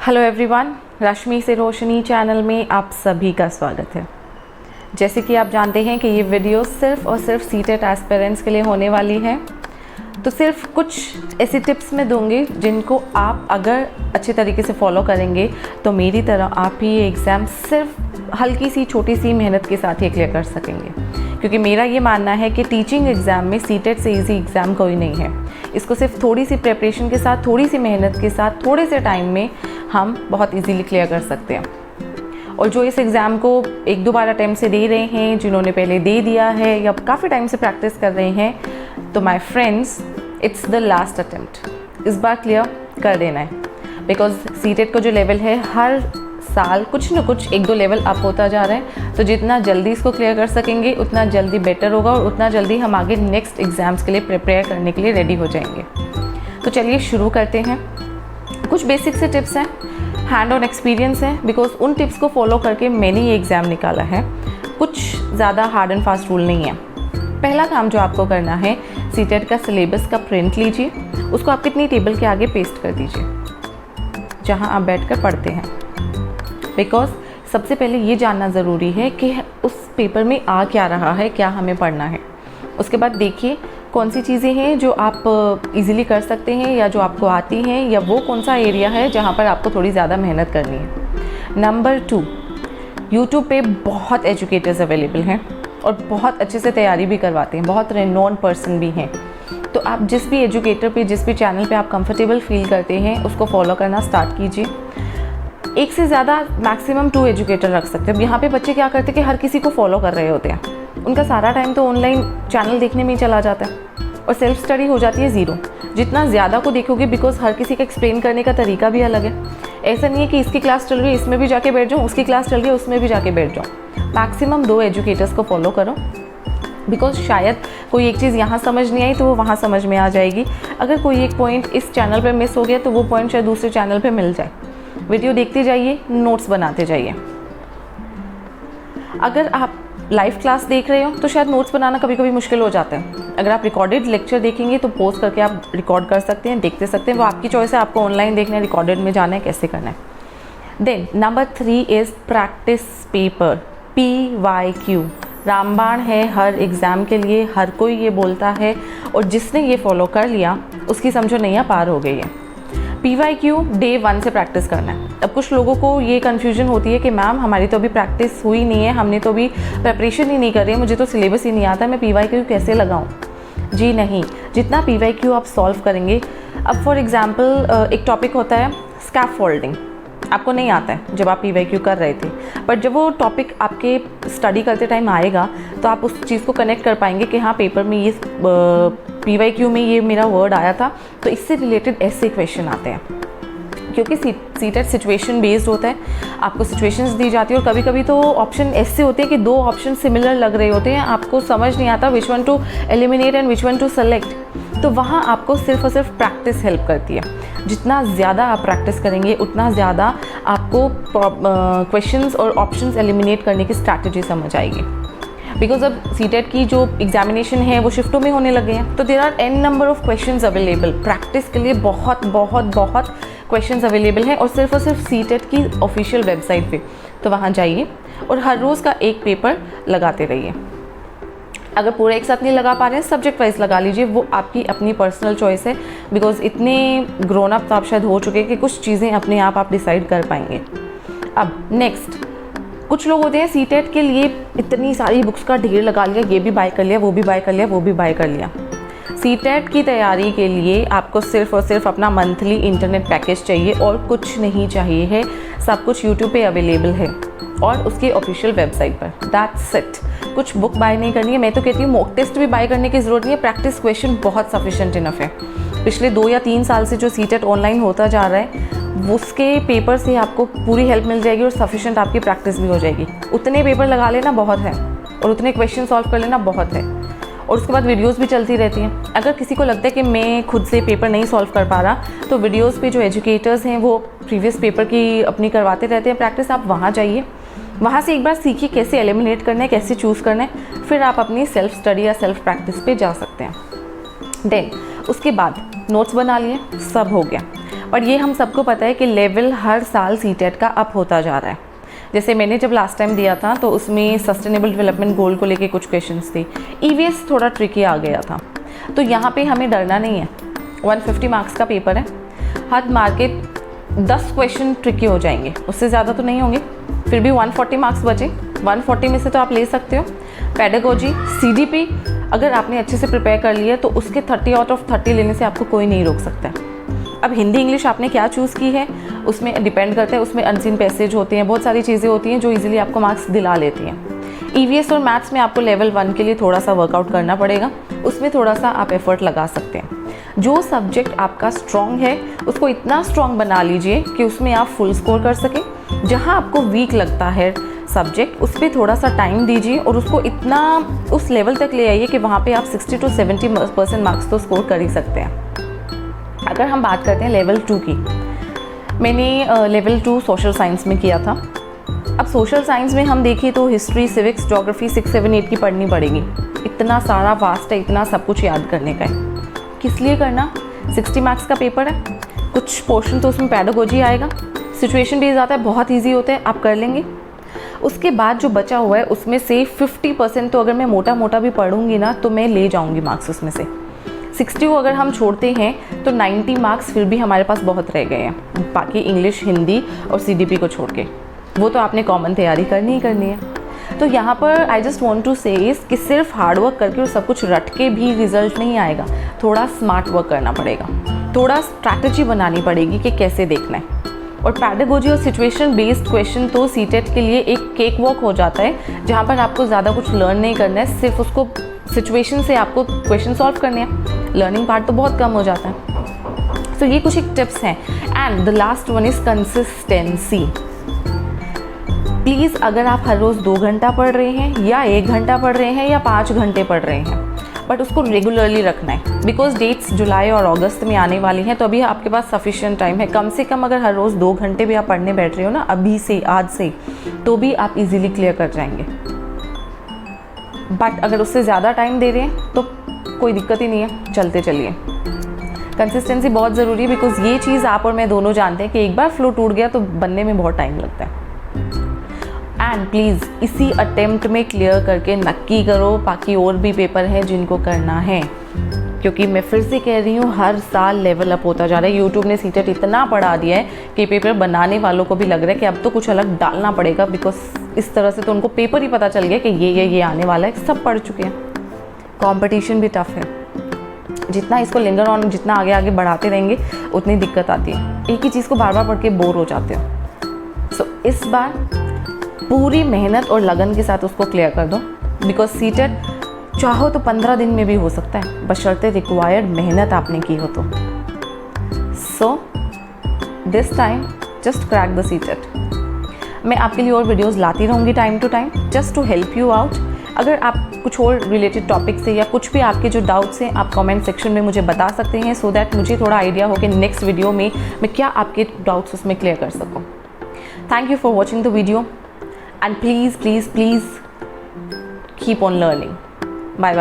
Hello everyone, रश्मि से रोशनी channel में आप सभी का स्वागत है। जैसे कि आप जानते हैं कि ये वीडियो सिर्फ और सिर्फ सीटेट एस्पिरेंट्स के लिए होने वाली है, तो सिर्फ कुछ ऐसी टिप्स मैं दूंगी जिनको आप अगर अच्छे तरीके से फॉलो करेंगे तो मेरी तरह आप ही ये एग्ज़ाम सिर्फ हल्की सी छोटी सी मेहनत के साथ ही क्लियर कर सकेंगे। क्योंकि मेरा ये मानना है कि टीचिंग एग्ज़ाम में सीटेट से इजी एग्ज़ाम कोई नहीं है। इसको सिर्फ थोड़ी सी प्रिपरेशन के साथ, थोड़ी सी मेहनत के साथ, थोड़े से टाइम में हम बहुत इजीली क्लियर कर सकते हैं। और जो इस एग्ज़ाम को एक दो बार अटैम्प्ट से दे रहे हैं, जिन्होंने पहले दे दिया है या काफ़ी टाइम से प्रैक्टिस कर रहे हैं, तो my friends, it's the last attempt. इस बार क्लियर कर देना है। बिकॉज सीटेट का जो लेवल है हर साल कुछ न कुछ एक दो लेवल अप होता जा रहा है, तो जितना जल्दी इसको क्लियर कर सकेंगे उतना जल्दी बेटर होगा और उतना जल्दी हम आगे नेक्स्ट एग्ज़ाम्स के लिए प्रिपेयर करने के लिए रेडी हो जाएंगे। तो चलिए शुरू करते हैं। कुछ बेसिक से टिप्स हैं, हैंड ऑन एक्सपीरियंस है, बिकॉज उन टिप्स को फॉलो करके मैंने ये एग्ज़ाम निकाला है। कुछ ज़्यादा हार्ड एंड फास्ट रूल नहीं है। पहला काम जो आपको करना है, सीटेट का सिलेबस का प्रिंट लीजिए, उसको आप कितनी टेबल के आगे पेस्ट कर दीजिए जहाँ आप बैठकर पढ़ते हैं। बिकॉज सबसे पहले ये जानना ज़रूरी है कि उस पेपर में आ क्या रहा है, क्या हमें पढ़ना है। उसके बाद देखिए कौन सी चीज़ें हैं जो आप इजीली कर सकते हैं या जो आपको आती हैं, या वो कौन सा एरिया है जहाँ पर आपको थोड़ी ज़्यादा मेहनत करनी है। नंबर 2, यूट्यूब पे बहुत एजुकेटर्स अवेलेबल हैं और बहुत अच्छे से तैयारी भी करवाते हैं, बहुत रेनोन पर्सन भी हैं। तो आप जिस भी एजुकेटर पे, जिस भी चैनल पे आप कंफर्टेबल फील करते हैं, उसको फॉलो करना स्टार्ट कीजिए। एक से ज़्यादा मैक्सिमम 2 एजुकेटर रख सकते हैं। अब यहाँ पे बच्चे क्या करते हैं कि हर किसी को फॉलो कर रहे होते हैं, उनका सारा टाइम तो ऑनलाइन चैनल देखने में ही चला जाता है और सेल्फ स्टडी हो जाती है ज़ीरो। जितना ज़्यादा को देखोगे, बिकॉज हर किसी का एक्सप्लेन करने का तरीका भी अलग है। ऐसा नहीं है कि इसकी क्लास चल रही है इसमें भी जाके बैठ जाऊँ, उसकी क्लास चल रही है उसमें भी जाके बैठ जाऊँ। मैक्सिमम 2 एजुकेटर्स को फॉलो करो, बिकॉज शायद कोई एक चीज़ यहाँ समझ नहीं आई तो वो वहाँ समझ में आ जाएगी। अगर कोई एक पॉइंट इस चैनल पर मिस हो गया तो वो पॉइंट शायद दूसरे चैनल पर मिल जाए। वीडियो देखते जाइए, नोट्स बनाते जाइए। अगर आप लाइव क्लास देख रहे हो तो शायद नोट्स बनाना कभी कभी मुश्किल हो जाता है। अगर आप रिकॉर्डेड लेक्चर देखेंगे तो पॉज करके आप रिकॉर्ड कर सकते हैं, देखते सकते हैं। वो आपकी चॉइस है, आपको ऑनलाइन देखना है, रिकॉर्डेड में जाना है, कैसे करना है। Then number 3 is practice paper, PYQ। रामबाण है हर एग्ज़ाम के लिए, हर कोई ये बोलता है, और जिसने ये फॉलो कर लिया उसकी समझो नैया पार हो गई है। PYQ डे 1 से प्रैक्टिस करना है। अब कुछ लोगों को ये कन्फ्यूजन होती है कि मैम हमारी तो अभी प्रैक्टिस हुई नहीं है, हमने तो अभी प्रिपरेशन ही नहीं करी है, मुझे तो सिलेबस ही नहीं आता, मैं PYQ कैसे लगाऊं? जी नहीं, जितना PYQ आप सॉल्व करेंगे। अब फॉर एग्जांपल एक टॉपिक होता है स्कैफोल्डिंग, आपको नहीं आता है जब आप PYQ कर रहे थे, बट जब वो टॉपिक आपके स्टडी करते टाइम आएगा तो आप उस चीज़ को कनेक्ट कर पाएंगे कि हाँ, पेपर में ये PYQ में ये मेरा वर्ड आया था, तो इससे रिलेटेड ऐसे क्वेश्चन आते हैं। क्योंकि सीटेट सिचुएशन बेस्ड होता है, आपको सिचुएशंस दी जाती है और कभी कभी तो ऑप्शन ऐसे होते हैं कि 2 ऑप्शन सिमिलर लग रहे होते हैं, आपको समझ नहीं आता which one two eliminate and which one two select. तो वहाँ आपको सिर्फ और सिर्फ प्रैक्टिस हेल्प करती है। जितना ज़्यादा आप प्रैक्टिस करेंगे उतना ज़्यादा आपको क्वेश्चंस और ऑप्शंस एलिमिनेट करने की स्ट्रैटेजी समझ आएगी। बिकॉज अब सीटेट की जो एग्जामिनेशन है वो शिफ्टों में होने लगे हैं, तो there are n number of questions available. Practice के लिए बहुत बहुत बहुत क्वेश्चंस अवेलेबल हैं, और सिर्फ सीटेट की ऑफिशियल वेबसाइट पे, तो वहाँ जाइए और हर रोज़ का एक पेपर लगाते रहिए। अगर पूरा एक साथ नहीं लगा पा रहे हैं, सब्जेक्ट वाइज लगा लीजिए, वो आपकी अपनी पर्सनल चॉइस है। बिकॉज इतने ग्रोन अप तो आप शायद हो चुके हैं कि कुछ चीज़ें अपने आप डिसाइड कर पाएंगे। अब नेक्स्ट, कुछ लोग होते हैं सीटेट के लिए इतनी सारी बुक्स का ढेर लगा लिया, ये भी बाय कर लिया, वो भी बाय कर लिया, वो भी बाय कर लिया। सीटेट की तैयारी के लिए आपको सिर्फ और सिर्फ अपना मंथली इंटरनेट पैकेज चाहिए और कुछ नहीं चाहिए है। सब कुछ यूट्यूब पे अवेलेबल है और उसकी ऑफिशियल वेबसाइट पर। That's it. कुछ बुक बाय नहीं करनी है। मैं तो कहती हूँ मॉक टेस्ट भी बाय करने की ज़रूरत नहीं है, प्रैक्टिस क्वेश्चन बहुत सफिशिएंट इनफ है। पिछले 2 या 3 साल से जो सीटेट ऑनलाइन होता जा रहा है, उसके पेपर से आपको पूरी हेल्प मिल जाएगी और सफिशिएंट आपकी प्रैक्टिस भी हो जाएगी। उतने पेपर लगा लेना बहुत है और उतने क्वेश्चन सॉल्व कर लेना बहुत है, और उसके बाद वीडियोस भी चलती रहती हैं। अगर किसी को लगता है कि मैं खुद से पेपर नहीं सॉल्व कर पा रहा, तो वीडियोस पे जो एजुकेटर्स हैं वो प्रीवियस पेपर की अपनी करवाते रहते हैं प्रैक्टिस। आप वहाँ जाइए, वहाँ से एक बार सीखिए कैसे एलिमिनेट करना है, कैसे चूज़ करना है, फिर आप अपनी सेल्फ स्टडी या सेल्फ प्रैक्टिस पे जा सकते हैं। देन उसके बाद नोट्स बना लिए, सब हो गया। और ये हम सबको पता है कि लेवल हर साल सीटेट का अप होता जा रहा है। जैसे मैंने जब लास्ट टाइम दिया था तो उसमें सस्टेनेबल डेवलपमेंट गोल को लेके कुछ क्वेश्चंस थे। ईवीएस थोड़ा ट्रिकी आ गया था, तो यहाँ पे हमें डरना नहीं है। 150 मार्क्स का पेपर है, हर मार्केट 10 क्वेश्चन ट्रिकी हो जाएंगे, उससे ज़्यादा तो नहीं होंगे, फिर भी 140 मार्क्स बचे। 140 में से तो आप ले सकते हो। पेडागोजी, सीडीपी अगर आपने अच्छे से प्रिपेयर कर लिया तो उसके 30 आउट ऑफ 30 लेने से आपको कोई नहीं रोक सकता। अब हिंदी इंग्लिश आपने क्या चूज़ की है उसमें डिपेंड करता है, उसमें अनसीन पैसेज होते हैं, बहुत सारी चीज़ें होती हैं जो इजीली आपको मार्क्स दिला लेती हैं। ईवीएस और मैथ्स में आपको लेवल 1 के लिए थोड़ा सा वर्कआउट करना पड़ेगा, उसमें थोड़ा सा आप एफर्ट लगा सकते हैं। जो सब्जेक्ट आपका स्ट्रॉन्ग है उसको इतना स्ट्रॉन्ग बना लीजिए कि उसमें आप फुल स्कोर कर सकें। जहाँ आपको वीक लगता है सब्जेक्ट उस पर थोड़ा सा टाइम दीजिए और उसको इतना उस लेवल तक ले आइए कि वहाँ पे आप 60 to 70% मार्क्स तो स्कोर कर ही सकते हैं। अगर हम बात करते हैं लेवल 2 की, मैंने लेवल 2 सोशल साइंस में किया था। अब सोशल साइंस में हम देखें तो हिस्ट्री, सिविक्स, ज्योग्राफी 6, 7, 8 की पढ़नी पड़ेगी। इतना सारा वास्ट है, इतना सब कुछ याद करने का है। किस लिए करना? 60 मार्क्स का पेपर है, कुछ पोर्शन तो उसमें पेडागोजी आएगा, सिचुएशन बेस्ड आता है, बहुत ईजी होता है, आप कर लेंगे। उसके बाद जो बचा हुआ है उसमें से 50% तो अगर मैं मोटा मोटा भी पढ़ूंगी ना तो मैं ले जाऊंगी मार्क्स उसमें से। 60 को अगर हम छोड़ते हैं तो 90 मार्क्स फिर भी हमारे पास बहुत रह गए हैं, बाकी इंग्लिश, हिंदी और सीडीपी को छोड़ के। वो तो आपने कॉमन तैयारी करनी ही करनी है। तो यहाँ पर आई जस्ट वॉन्ट टू से इस कि सिर्फ हार्डवर्क करके और सब कुछ रट के भी रिजल्ट नहीं आएगा, थोड़ा स्मार्ट वर्क करना पड़ेगा, थोड़ा स्ट्रैटेजी बनानी पड़ेगी कि कैसे देखना है। और पैडागोजी और सिचुएशन बेस्ड क्वेश्चन तो सीटेट के लिए एक केक वॉक हो जाता है, जहाँ पर आपको ज़्यादा कुछ लर्न नहीं करना है, सिर्फ उसको सिचुएशन से आपको क्वेश्चन सॉल्व करने हैं। लर्निंग पार्ट तो बहुत कम हो जाता है। तो ये कुछ एक टिप्स हैं। And the last one is consistency. Please अगर आप हर रोज़ 2 घंटा पढ़ रहे हैं या 1 घंटा पढ़ रहे हैं या 5 घंटे पढ़ रहे हैं, बट उसको रेगुलरली रखना है, बिकॉज डेट्स जुलाई और अगस्त में आने वाली हैं, तो अभी आपके पास सफिशिएंट टाइम है। कम से कम अगर हर रोज़ 2 घंटे भी आप पढ़ने बैठ रहे हो ना अभी से, आज से, तो भी आप इजीली क्लियर कर जाएंगे। बट अगर उससे ज़्यादा टाइम दे रहे हैं तो कोई दिक्कत ही नहीं है, चलते चलिए। कंसिस्टेंसी बहुत ज़रूरी है, बिकॉज ये चीज़ आप और मैं दोनों जानते हैं कि एक बार फ्लो टूट गया तो बनने में बहुत टाइम लगता है। एंड प्लीज़ इसी अटेम्प्ट में क्लियर करके नक्की करो, बाकी और भी पेपर हैं जिनको करना है, क्योंकि मैं फिर से कह रही हूँ हर साल लेवल अप होता जा रहा है। यूट्यूब ने सीटेट इतना बढ़ा दिया है कि पेपर बनाने वालों को भी लग रहा है कि अब तो कुछ अलग डालना पड़ेगा, बिकॉज इस तरह से तो उनको पेपर ही पता चल गया कि ये आने वाला है, सब पढ़ चुके हैं। कंपटीशन भी टफ है, जितना इसको लिंगर ऑन, जितना आगे आगे बढ़ाते रहेंगे उतनी दिक्कत आती है। एक ही चीज़ को बार बार पढ़ के बोर हो जाते हो। सो इस बार पूरी मेहनत और लगन के साथ उसको क्लियर कर दो, बिकॉज सीटेट चाहो तो 15 दिन में भी हो सकता है, बशर्ते रिक्वायर्ड मेहनत आपने की हो तो। So this time just crack the CTET. मैं आपके लिए और वीडियोस लाती रहूँगी time to time, just to help you out. अगर आप कुछ और रिलेटेड टॉपिक से या कुछ भी आपके जो डाउट्स हैं आप कमेंट सेक्शन में मुझे बता सकते हैं, सो दैट मुझे थोड़ा आइडिया हो कि नेक्स्ट वीडियो में मैं क्या आपके डाउट्स उसमें क्लियर कर सकूँ। Thank you for watching the video and please keep on learning. Bye bye.